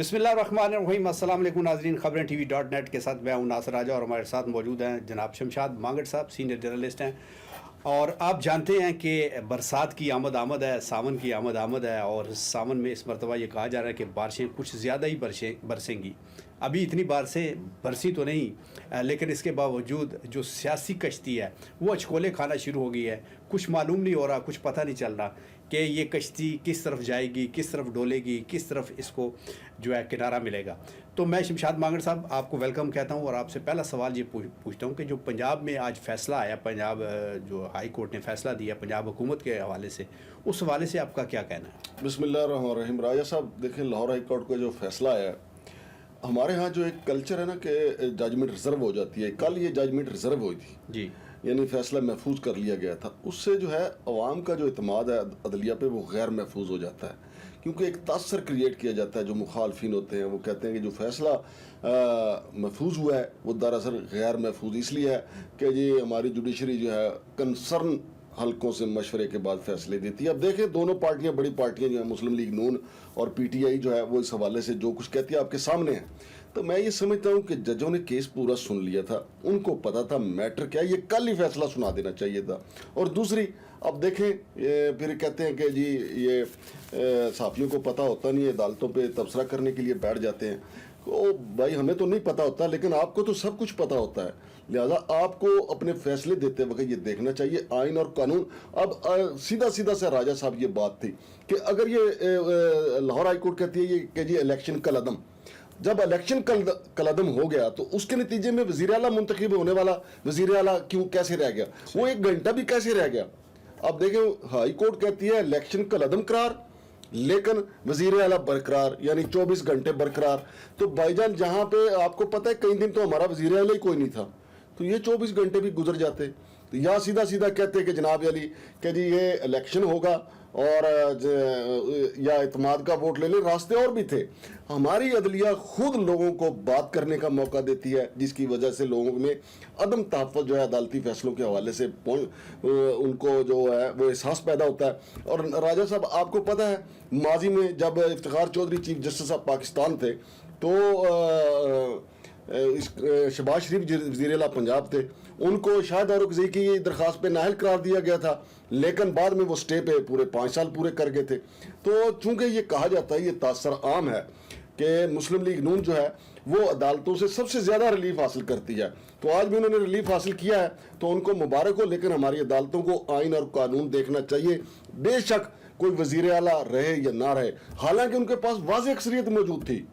बिस्मिल्लाहिर्रहमानिर्रहीम। अस्सलाम वालेकुम नाज़रीन, खबरें TV.net के साथ मैं हूं नासिर राजा और हमारे साथ मौजूद हैं जनाब शमशाद मांगड़ साहब, सीनियर जर्नलिस्ट हैं। और आप जानते हैं कि बरसात की आमद आमद है, सावन की आमद आमद है और सावन में इस मरतबा ये कहा जा रहा है कि बारिशें कुछ ज़्यादा ही बरसेंगी। अभी इतनी बारिशें बरसी तो नहीं, लेकिन इसके बावजूद जो सियासी कश्ती है वो अचकोले खाना शुरू हो गई है। कुछ मालूम नहीं हो रहा, कुछ पता नहीं चल रहा कि ये कश्ती किस तरफ जाएगी, किस तरफ डोलेगी, किस तरफ इसको जो है किनारा मिलेगा। तो मैं शमशाद मांगड़ साहब आपको वेलकम कहता हूँ और आपसे पहला सवाल ये पूछता हूँ कि जो पंजाब में आज फैसला आया, पंजाब जो हाई कोर्ट ने फैसला दिया पंजाब हुकूमत के हवाले से, उस हवाले से आपका क्या कहना है? बिस्मिल्लाहिर्रहमानिर्रहीम। राजा साहब देखें, लाहौर हाई कोर्ट का जो फैसला आया, हमारे यहाँ जो एक कल्चर है ना कि जजमेंट रिजर्व हो जाती है, कल ये जजमेंट रिजर्व हुई थी जी, यानी फैसला महफूज कर लिया गया था। उससे जो है अवाम का जो इतमाद है अदलिया पे वो गैर महफूज हो जाता है, क्योंकि एक तासर क्रिएट किया जाता है। जो मुखालफिन होते हैं वो कहते हैं कि जो फैसला महफूज हुआ है वो दरअसल गैर महफूज इसलिए है कि ये हमारी जुडिशरी जो है कंसर्न हल्कों से मशवरे के बाद फैसले देती है। अब देखें, दोनों पार्टियां, बड़ी पार्टियां जो है मुस्लिम लीग नून और PTI जो है वो इस हवाले से जो कुछ कहती है आपके सामने है। तो मैं ये समझता हूँ कि जजों ने केस पूरा सुन लिया था, उनको पता था मैटर क्या है, ये कल ही फैसला सुना देना चाहिए था। और दूसरी, अब देखें फिर कहते हैं कि जी ये सहाफ़ियों को पता होता नहीं है, अदालतों पे तबसरा करने के लिए बैठ जाते हैं। ओ भाई, हमें तो नहीं पता होता, लेकिन आपको तो सब कुछ पता होता है। लिहाजा आपको अपने फैसले देते वक्त ये देखना चाहिए आइन और कानून। अब सीधा सीधा से राजा साहब ये बात थी कि अगर ये लाहौर हाई कोर्ट कहती है ये कि जी इलेक्शन कलअदम, जब इलेक्शन कलअदम हो गया तो उसके नतीजे में वज़ीर आला मुंतखब होने वाला वज़ीर आला क्यों कैसे रह गया, वो 1 घंटा भी कैसे रह गया। अब देखें, हाई कोर्ट कहती है इलेक्शन कलअदम करार, लेकिन वजीर आला बरकरार, यानी 24 घंटे बरकरार। तो भाईजान, जहां पे आपको पता है कई दिन तो हमारा वजीर आला ही कोई नहीं था, तो ये 24 घंटे भी गुजर जाते। तो या सीधा सीधा कहते कि जनाब अली कि जी ये इलेक्शन होगा और या इत्माद का वोट ले ले। रास्ते और भी थे। हमारी अदलिया खुद लोगों को बात करने का मौका देती है, जिसकी वजह से लोगों में अदम तहफ़्फ़ुज़ जो है अदालती फैसलों के हवाले से उनको जो है वो एहसास पैदा होता है। और राजा साहब, आपको पता है माजी में जब Iftikhar Chaudhry chief justice of Pakistan थे तो शहबाज शरीफ वज़ीर आला पंजाब थे, उनको शाहिद और रज़ी की दरख्वास्त पे नाअहल करार दिया गया था, लेकिन बाद में वो स्टे पे पूरे 5 साल पूरे कर गए थे। तो चूंकि ये कहा जाता है, ये तासर आम है कि मुस्लिम लीग नून जो है वो अदालतों से सबसे ज़्यादा रिलीफ हासिल करती है, तो आज भी उन्होंने रिलीफ हासिल किया है, तो उनको मुबारक हो। लेकिन हमारी अदालतों को आइन और कानून देखना चाहिए, बेशक कोई वज़ीर आला रहे या ना रहे। हालांकि उनके पास वाज़ेह अक्सरियत मौजूद थी,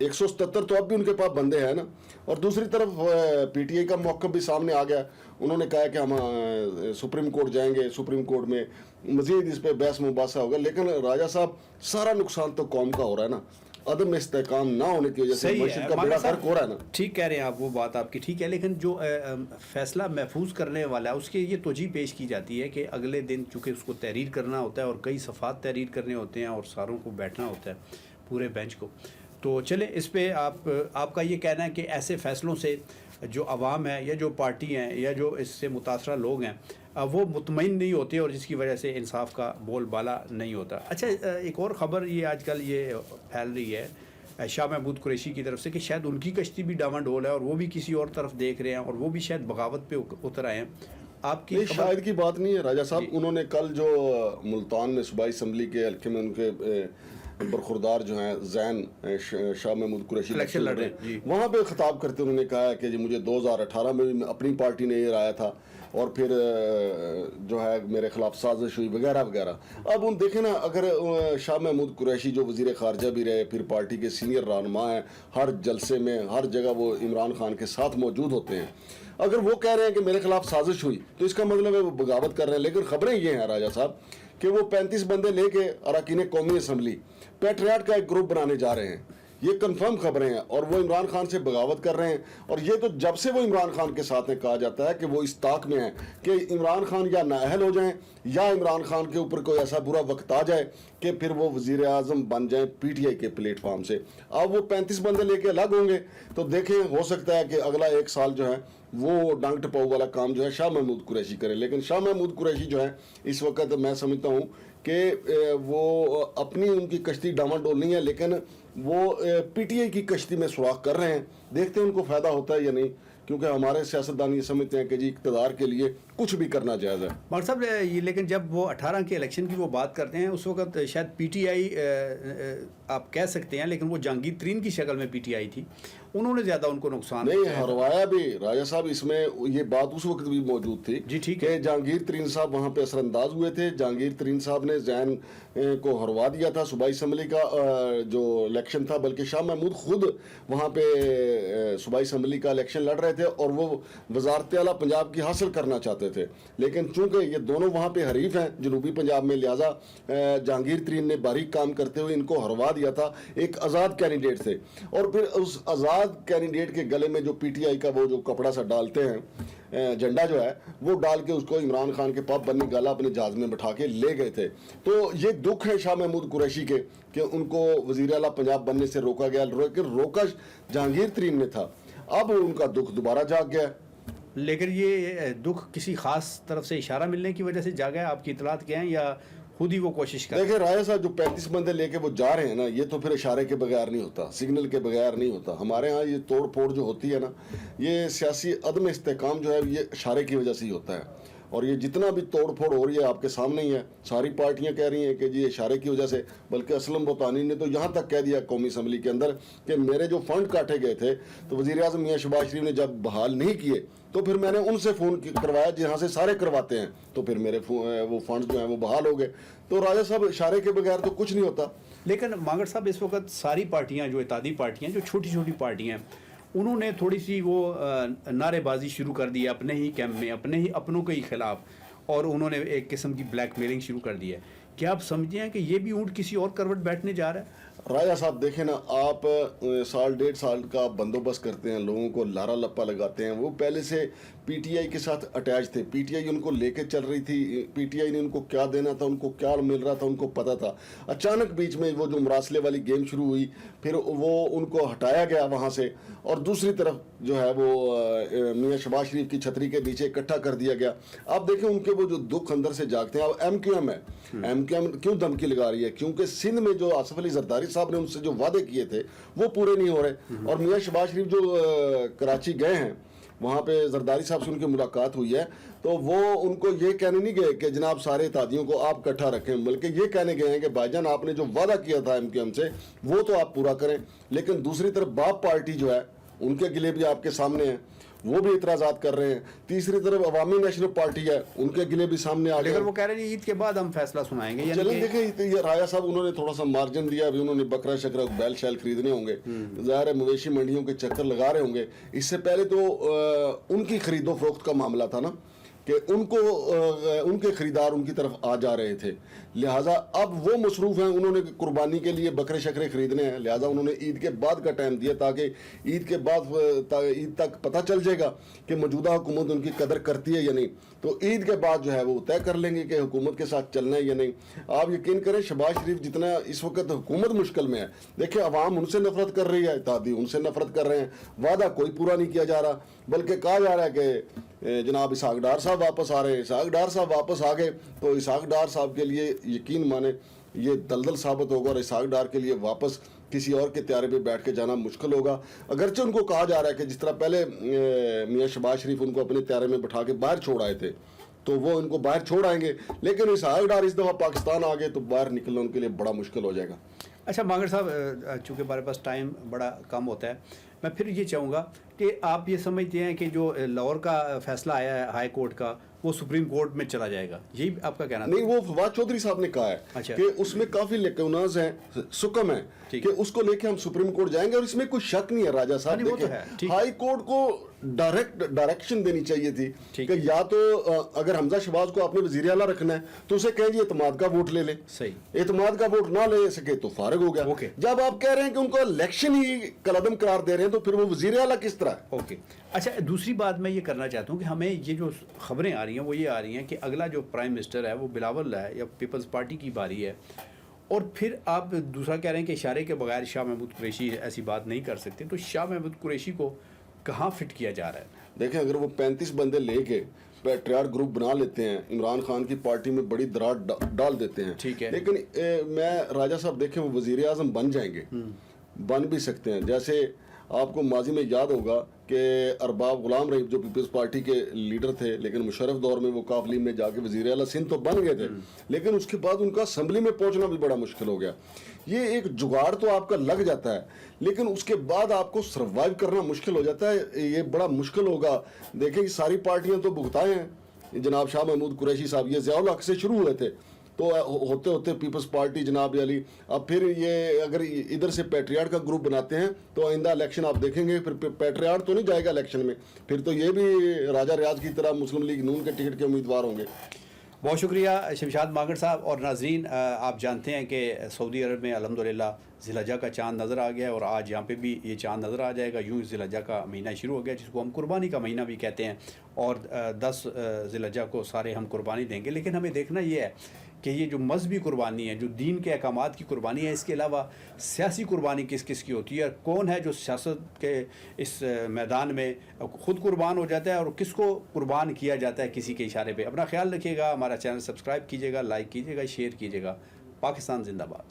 177 तो अब भी उनके पास बंदे हैं ना। और दूसरी तरफ PTI का मौक़िफ़ भी सामने आ गया। उन्होंने कहा कि हम सुप्रीम कोर्ट जाएंगे, सुप्रीम कोर्ट में मज़ीद इस पर बहस मुबासा होगा। लेकिन राजा साहब, सारा नुकसान तो कौम का हो रहा है ना, अदम इस्तेकाम ना होने की वजह से मशीद का बेड़ा गर्क हो रहा है ना। ठीक कह रहे हैं आप, वो बात आपकी ठीक है, लेकिन जो फैसला महफूज करने वाला है उसकी ये तोजी पेश की जाती है कि अगले दिन चूँकि उसको तहरीर करना होता है और कई सफ़ात तहरीर करने होते हैं और सारों को बैठना होता है, पूरे बेंच को। तो चले, इस पे आपका ये कहना है कि ऐसे फ़ैसलों से जो आवाम है या जो पार्टी हैं या जो इससे मुतासरा लोग हैं वो मुतमईन नहीं होते और जिसकी वजह से इंसाफ का बोलबाला नहीं होता। अच्छा, एक और ख़बर ये आजकल ये फैल रही है शाह महमूद कुरैशी की तरफ से कि शायद उनकी कश्ती भी डामाडोल है और वो भी किसी और तरफ देख रहे हैं और वो भी शायद बगावत पे उतर आए हैं। आपकी शायद की बात नहीं है राजा साहब। उन्होंने कल जो मुल्तान में सूबाई असम्बली के हल्के में उनके बरखुरदार जो हैं जैन शाह महमूद कुरैशी इलेक्शन लड़ रहे, वहाँ पे खिताब करते उन्होंने कहा कि जी मुझे 2018 में अपनी पार्टी ने ये राया था और फिर जो है मेरे खिलाफ साजिश हुई वगैरह वगैरह। अब उन देखें ना, अगर शाह महमूद कुरैशी जो वज़ीर ख़ारजा भी रहे, फिर पार्टी के सीनियर रहनुमा हैं, हर जलसे में हर जगह वो इमरान खान के साथ मौजूद होते हैं, अगर वो कह रहे हैं कि मेरे खिलाफ साजिश हुई तो इसका मतलब है वो बगावत कर रहे हैं। लेकिन खबरें ये हैं राजा साहब कि वो 35 बंदे लेके अरकान कौमी असम्बली पैट्रियट का एक ग्रुप बनाने जा रहे हैं, ये कंफर्म खबरें हैं, और वो इमरान खान से बगावत कर रहे हैं। और ये तो जब से वो इमरान खान के साथ में कहा जाता है कि वो इस ताक में है कि इमरान खान या नाअहल हो जाएं या इमरान खान के ऊपर कोई ऐसा बुरा वक्त आ जाए कि फिर वो वज़ीर आज़म बन जाएं PTI के प्लेटफॉर्म से। अब वो 35 बंदे लेके अलग होंगे, तो देखें, हो सकता है कि अगला 1 साल जो है वो डांग टपाऊ वाला काम जो है शाह महमूद कुरैशी करें। लेकिन शाह महमूद कुरैशी जो है इस वक्त मैं समझता हूँ कि वो अपनी उनकी कश्ती डामाडोल नहीं है, लेकिन वो पीटीआई की कश्ती में सुराख कर रहे हैं। देखते हैं उनको फ़ायदा होता है या नहीं, क्योंकि हमारे सियासतदान ये समझते हैं कि जी इक़्तिदार के लिए कुछ भी करना जायज़ है। मगर साहब ये लेकिन जब वो 18 के इलेक्शन की वो बात करते हैं उस वक्त शायद पीटीआई आप कह सकते हैं, लेकिन वो जहांगीर तरीन की शक्ल में पीटीआई थी, उन्होंने ज़्यादा उनको नुकसान नहीं हरवाया भी राजा साहब। इसमें ये बात उस वक्त भी मौजूद थी जी, ठीक है। कि जहांगीर तरीन साहब वहाँ पे असरअंदाज हुए थे। जहांगीर तरीन साहब ने जैन को हरवा दिया था। सूबाई असम्बली का जो इलेक्शन था, बल्कि शाह महमूद खुद वहाँ पे सूबाई असम्बली का इलेक्शन लड़ रहे थे और वो वजारत आला पंजाब की हासिल करना चाहते थे। लेकिन चूंकि ये दोनों वहाँ पे हरीफ हैं जनूबी पंजाब में, लिहाजा जहांगीर तरीन ने बारीक काम करते हुए इनको हरवा दिया था एक आज़ाद कैंडिडेट से। और फिर उस आज़ाद कैंडिडेट के गले में जो पीटीआई का वो जो कपड़ा सा डालते हैं, झंडा जो है वो डाल के उसको इमरान खान के पाप बन्नी गाला अपने जहाज में बैठा के ले गए थे। तो ये दुख है शाह महमूद कुरैशी के कि उनको वज़ीर आला पंजाब बनने से रोका गया, रोका जहांगीर तरीन ने था। अब उनका दुख दोबारा जाग गया। लेकिन ये दुख किसी खास तरफ से इशारा मिलने की वजह से जागा है, आपकी इतलात क्या है, या खुद ही वो कोशिश कर? देखिए राय साहब, जो 35 बंदे लेके वो जा रहे हैं ना, ये तो फिर इशारे के बगैर नहीं होता, सिग्नल के बगैर नहीं होता। हमारे यहाँ ये तोड़ फोड़ जो होती है ना, ये सियासी अदम इस्तेकाम जो है ये इशारे की वजह से ही होता है। और ये जितना भी तोड़ फोड़ हो रही है आपके सामने ही है। सारी पार्टियां कह रही हैं कि जी इशारे की वजह से, बल्कि असलम बोतानी ने तो यहाँ तक कह दिया कौमी असम्बली के अंदर कि मेरे जो फंड काटे गए थे तो वज़ीर आज़म मियां शहबाज शरीफ ने जब बहाल नहीं किए तो फिर मैंने उनसे फ़ोन करवाया जहाँ से सारे करवाते हैं, तो फिर मेरे वो फंड्स जो हैं वो बहाल हो गए। तो राजा साहब इशारे के बगैर तो कुछ नहीं होता। लेकिन मांगड़ साहब, इस वक्त सारी पार्टियां जो इत्तेहादी पार्टियां, जो छोटी छोटी पार्टियां, उन्होंने थोड़ी सी वो नारेबाजी शुरू कर दी है अपने ही कैंप में, अपने ही अपनों के ही खिलाफ, और उन्होंने एक किस्म की ब्लैकमेलिंग शुरू कर दी है। क्या आप समझते हैं कि ये भी ऊँट किसी और करवट बैठने जा रहा है? राजा साहब देखें ना, आप साल डेढ़ साल का बंदोबस्त करते हैं, लोगों को लारा लप्पा लगाते हैं। वो पहले से पीटीआई के साथ अटैच थे, पीटीआई उनको लेके चल रही थी, पीटीआई ने उनको क्या देना था, उनको क्या मिल रहा था, उनको पता था। अचानक बीच में वो जो मुरासले वाली गेम शुरू हुई, फिर वो उनको हटाया गया वहाँ से, और दूसरी तरफ जो है वो मियां शहबाज शरीफ की छतरी के नीचे इकट्ठा कर दिया गया। आप देखें उनके वो जो दुख अंदर से जागते हैं। अब एमक्यूएम है, एमक्यूएम क्यों धमकी लगा रही है? क्योंकि सिंध में जो आसिफ अली जरदारी साहब ने उनसे जो वादे किए थे वो पूरे नहीं हो रहे। और मियां शहबाज शरीफ जो कराची गए हैं, वहाँ पे जरदारी साहब से उनकी मुलाकात हुई है, तो वो उनको ये कहने नहीं गए कि जनाब सारे इत्तेहादियों को आप इकट्ठा रखें, बल्कि ये कहने गए हैं कि भाईजान आपने जो वादा किया था एमक्यूएम से वो तो आप पूरा करें। लेकिन दूसरी तरफ बाप पार्टी जो है उनके गिले भी आपके सामने हैं, वो भी इतराज़ात कर रहे हैं। तीसरी तरफ अवामी नेशनल पार्टी है, उनके गिले भी सामने आ गए। लेकिन वो कह रहे हैं ईद के बाद हम फैसला सुनाएंगे। चलें देखें, ये राया साहब उन्होंने थोड़ा सा मार्जिन दिया, अभी उन्होंने बकरा शकरा बैल शैल खरीदने होंगे, ज़ाहिर है मवेशी मंडियों के चक्कर लगा रहे होंगे। इससे पहले तो उनकी खरीदो फरोख्त का मामला था ना, कि उनके खरीदार उनकी तरफ आ जा रहे थे, लिहाजा अब वो मसरूफ़ हैं, उन्होंने कुर्बानी के लिए बकरे शकरे खरीदने हैं, लिहाजा उन्होंने ईद के बाद का टाइम दिया ताकि ईद के बाद ईद तक पता चल जाएगा कि मौजूदा हुकूमत उनकी कदर करती है या नहीं। तो ईद के बाद जो है वो तय कर लेंगे कि हुकूमत के साथ चलना है या नहीं। आप यकीन करें, शहबाज शरीफ जितना इस वक्त हुकूमत मुश्किल में है, देखिए अवाम उनसे नफरत कर रही है, इत्तेहादी उनसे नफरत कर रहे हैं, वादा कोई पूरा नहीं किया जा रहा, बल्कि कहा जा रहा है कि जनाब इसहाक डार साहब वापस आ रहे हैं। इसहाक डार साहब वापस आ गए तो इसहाक डार साहब के लिए यकीन माने ये दलदल साबित होगा, और इसहाक डार के लिए वापस किसी और के त्यारे पे बैठ के जाना मुश्किल होगा। अगरचे उनको कहा जा रहा है कि जिस तरह पहले मियां शहबाज शरीफ उनको अपने त्यारे में बैठा के बाहर छोड़ आए थे, तो वो उनको बाहर छोड़ आएंगे, लेकिन इसहाक डार इस दफ़ा पाकिस्तान आ गए तो बाहर निकलना उनके लिए बड़ा मुश्किल हो जाएगा। अच्छा मांगड़ साहब, चूँकि हमारे पास टाइम बड़ा कम होता है, मैं फिर ये चाहूँगा कि आप ये समझते हैं कि जो लाहौर का फैसला आया है हाई कोर्ट का, वो सुप्रीम कोर्ट में चला जाएगा, यही आपका कहना था? नहीं, वो फवाद चौधरी साहब ने कहा है अच्छा। कि उसमें काफी लेकुनाज हैं, सुकम है कि उसको लेके हम सुप्रीम कोर्ट जाएंगे, और इसमें कोई शक नहीं है राजा साहब। वो तो है, हाई कोर्ट को डायरेक्शन देनी चाहिए थी कि या तो अगर हमजा शहबाज को आपने वजीर आला रखना है तो उसे कहें जी एतमाद का वोट ले ले, सही, एतमाद का वोट ना ले सके तो फारिग हो गया। जब आप कह रहे हैं कि उनको इलेक्शन ही कलअदम करार दे रहे हैं तो फिर वो वजीर आला किस तरह? ओके। अच्छा, दूसरी बात मैं ये करना चाहता हूँ कि हमें ये जो खबरें आ रही हैं वो ये आ रही हैं कि अगला जो प्राइम मिनिस्टर है वो बिलावल है, या पीपल्स पार्टी की बारी है, और फिर आप दूसरा कह रहे हैं कि इशारे के बगैर शाह महमूद कुरैशी ऐसी बात नहीं कर सकते, तो शाह महमूद कुरैशी को कहाँ फिट किया जा रहा है? देखें अगर वो 35 बंदे लेके पैट्रियार्क ग्रुप बना लेते हैं, इमरान खान की पार्टी में बड़ी दरार डाल देते हैं, ठीक है। लेकिन मैं राजा साहब देखें वो वजीर आजम बन जाएंगे, बन भी सकते हैं। जैसे आपको माजी में याद होगा कि अरबाब गुलाम रहीम जो पीपल्स पार्टी के लीडर थे, लेकिन मुशर्रफ दौर में वो काफली में जाके वजीर आला सिंध तो बन गए थे, लेकिन उसके बाद उनका असम्बली में पहुंचना भी बड़ा मुश्किल हो गया। ये एक जुगाड़ तो आपका लग जाता है, लेकिन उसके बाद आपको सर्वाइव करना मुश्किल हो जाता है, ये बड़ा मुश्किल होगा। देखें ये सारी पार्टियां तो भुगताए हैं, जनाब शाह महमूद कुरैशी साहब ये ज़ियाउल हक से शुरू हुए थे, तो होते होते पीपल्स पार्टी जनाब अली, अब फिर ये अगर इधर से पैट्रियार्क का ग्रुप बनाते हैं तो आइंदा इलेक्शन आप देखेंगे फिर पैट्रियार्क तो नहीं जाएगा इलेक्शन में, फिर तो ये भी राजा रियाज की तरह मुस्लिम लीग नून के टिकट के उम्मीदवार होंगे। बहुत शुक्रिया शमशाद मांगड़ साहब। और नाजरीन, आप जानते हैं कि सऊदी अरब में अल्हम्दुलिल्लाह ज़िलहज्जा का चाँद नज़र आ गया है और आज यहाँ पे भी ये चाँद नज़र आ जाएगा। यूँ ज़िलहज्जा का महीना शुरू हो गया जिसको हम कुर्बानी का महीना भी कहते हैं, और 10 ज़िलहज्जा को सारे हम कुर्बानी देंगे। लेकिन हमें देखना ये है कि ये जो मजहबी कुर्बानी है, जो दीन के अहकामात की कुर्बानी है, इसके अलावा सियासी कुर्बानी किस किस की होती है, कौन है जो सियासत के इस मैदान में ख़ुद कुर्बान हो जाता है और किसको कुर्बान किया जाता है किसी के इशारे पे। अपना ख्याल रखिएगा, हमारा चैनल सब्सक्राइब कीजिएगा, लाइक कीजिएगा, शेयर कीजिएगा। पाकिस्तान जिंदाबाद।